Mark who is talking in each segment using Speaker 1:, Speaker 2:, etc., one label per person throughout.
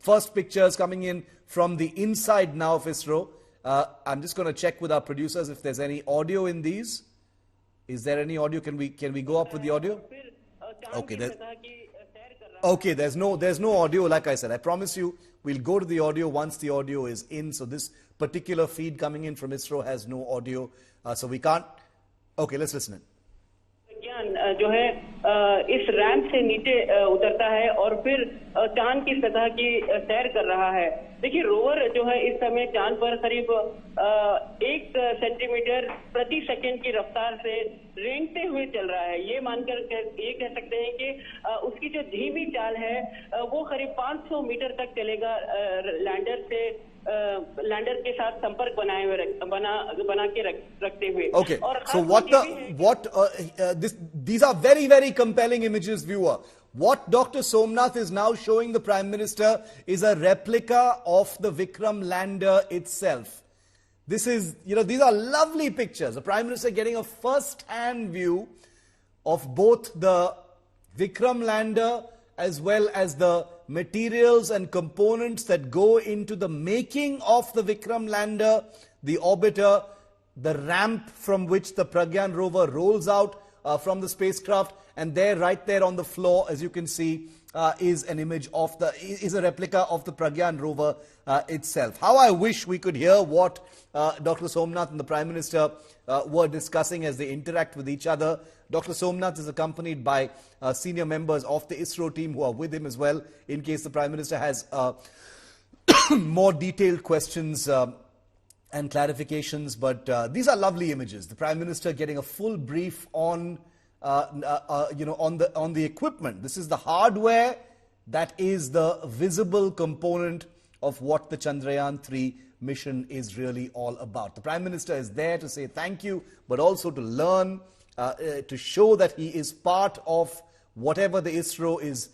Speaker 1: first pictures coming in from the inside now of ISRO. I'm just going to check with our producers if there's any audio in these. Is there any audio? Can we go up with the audio? Okay, there's no audio. Like I said, I promise you, we'll go to the audio once the audio is in. So this particular feed coming in from ISRO has no audio, so we can't. Okay, let's listen in.
Speaker 2: जो है इस ramp से नीचे उतरता है और फिर चांद की सतह की सैर कर रहा है। देखिए, रोवर जो है इस समय चांद पर करीब 1 सेंटीमीटर प्रति सेकंड की रफ्तार से रेंगते हुए चल रहा है। ये मानकर ये कह सकते हैं कि उसकी जो धीमी चाल है वो करीब 500 मीटर तक चलेगा लैंडर के साथ संपर्क बना के रखते हुए।
Speaker 1: Okay, so these are very, very compelling images, viewer. What Dr. Somnath is now showing the Prime Minister is a replica of the Vikram lander itself. This is, these are lovely pictures. The Prime Minister getting a first-hand view of both the Vikram lander as well as the materials and components that go into the making of the Vikram lander, the orbiter, the ramp from which the Pragyan rover rolls out from the spacecraft, and there, right there on the floor, as you can see, is an image of is a replica of the Pragyan rover itself. How I wish we could hear what Dr. Somnath and the Prime Minister were discussing as they interact with each other. Dr. Somnath is accompanied by senior members of the ISRO team who are with him as well, in case the Prime Minister has more detailed questions and clarifications. But these are lovely images. The Prime Minister getting a full brief on on the equipment. This is the hardware that is the visible component of what the Chandrayaan-3 mission is really all about. The Prime Minister is there to say thank you, but also to learn, to show that he is part of whatever the ISRO is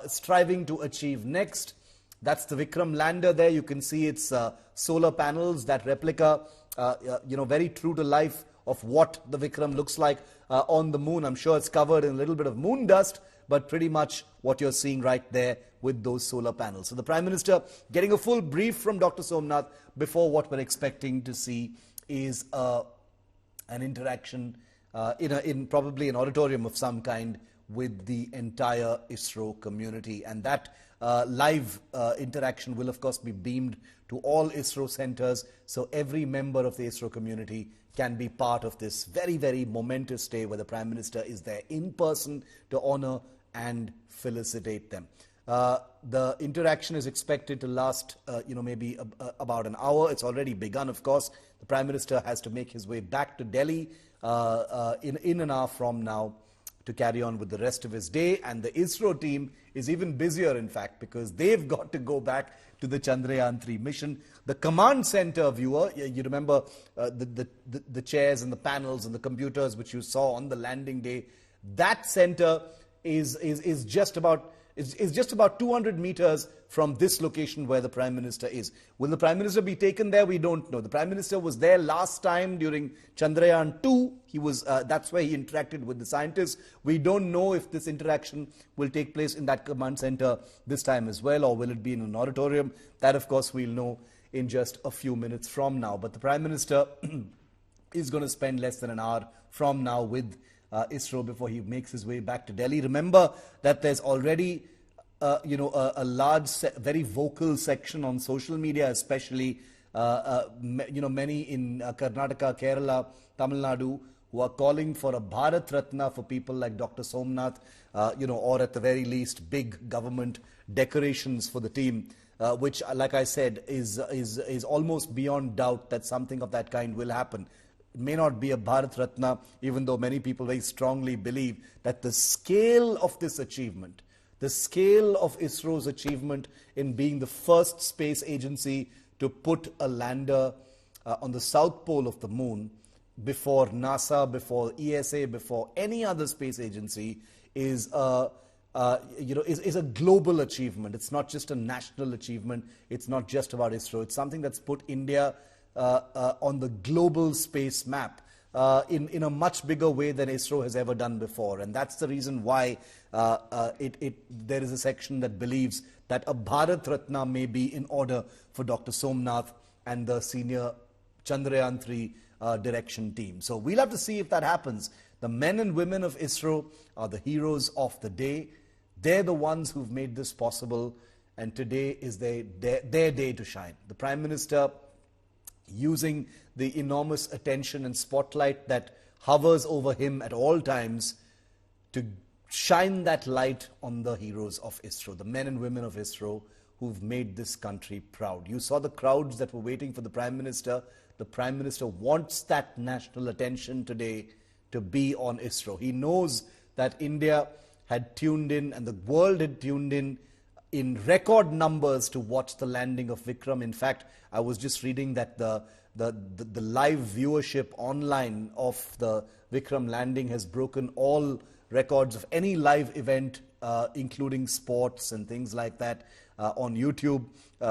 Speaker 1: striving to achieve next. That's the Vikram lander there. You can see its solar panels, that replica, very true to life of what the Vikram looks like on the moon. I'm sure it's covered in a little bit of moon dust, but pretty much what you're seeing right there with those solar panels. So the Prime Minister getting a full brief from Dr. Somnath before what we're expecting to see is an interaction in probably an auditorium of some kind with the entire ISRO community. And that live interaction will, of course, be beamed to all ISRO centers, so every member of the ISRO community can be part of this very, very momentous day where the Prime Minister is there in person to honor and felicitate them. The interaction is expected to last, maybe about an hour. It's already begun, of course. The Prime Minister has to make his way back to Delhi in an hour from now to carry on with the rest of his day. And the ISRO team is even busier, in fact, because they've got to go back to the Chandrayaan-3 mission. The command center, viewer, you remember the chairs and the panels and the computers which you saw on the landing day. That center is just about 200 meters from this location where the Prime Minister is. Will the Prime Minister be taken there? We don't know. The Prime Minister was there last time during Chandrayaan-2. He was that's where he interacted with the scientists. We don't know if this interaction will take place in that command center this time as well, or will it be in an auditorium. That, of course, we'll know in just a few minutes from now. But the Prime Minister is going to spend less than an hour from now with ISRO before he makes his way back to Delhi. Remember that there's already a large, very vocal section on social media, especially many in Karnataka, Kerala, Tamil Nadu, who are calling for a Bharat Ratna for people like Dr. Somnath, or at the very least big government decorations for the team, which, like I said, is almost beyond doubt that something of that kind will happen. It may not be a Bharat Ratna, even though many people very strongly believe that the scale of this achievement, the scale of ISRO's achievement in being the first space agency to put a lander on the south pole of the moon before NASA, before ESA, before any other space agency is a global achievement. It's not just a national achievement. It's not just about ISRO. It's something that's put India on the global space map in a much bigger way than ISRO has ever done before. And that's the reason why there is a section that believes that a Bharat Ratna may be in order for Dr. Somnath and the senior Chandrayaan 3 direction team. So we'll have to see if that happens. The men and women of Isro are the heroes of the day. They're the ones who've made this possible, and today is their day to shine. The Prime Minister, using the enormous attention and spotlight that hovers over him at all times, to shine that light on the heroes of Isro, the men and women of Isro who've made this country proud. You saw the crowds that were waiting for the Prime Minister. The Prime Minister wants that national attention today to be on Isro. He knows that India had tuned in and the world had tuned in record numbers to watch the landing of Vikram. In fact, I was just reading that the live viewership online of the Vikram landing has broken all records of any live event, including sports and things like that, on YouTube.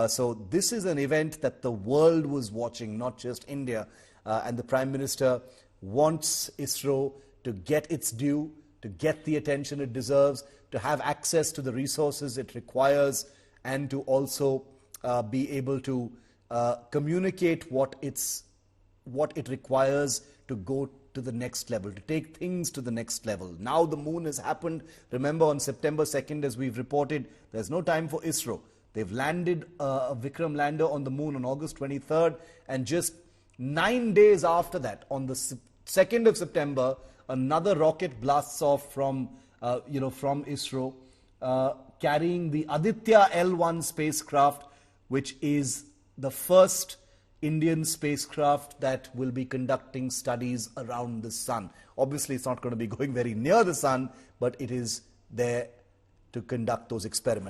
Speaker 1: So this is an event that the world was watching, not just India. And the Prime Minister wants Isro to get its due, to get the attention it deserves, to have access to the resources it requires, and to also be able to communicate what it requires to go to the next level, to take things to the next level. Now the moon has happened. Remember, on September 2nd, as we've reported, there's no time for Isro. They've landed a Vikram lander on the moon on August 23rd, and just 9 days after that, on the 2nd of September, another rocket blasts off from Isro, carrying the Aditya L1 spacecraft, which is the first Indian spacecraft that will be conducting studies around the sun. Obviously, it's not going to be going very near the sun, but it is there to conduct those experiments.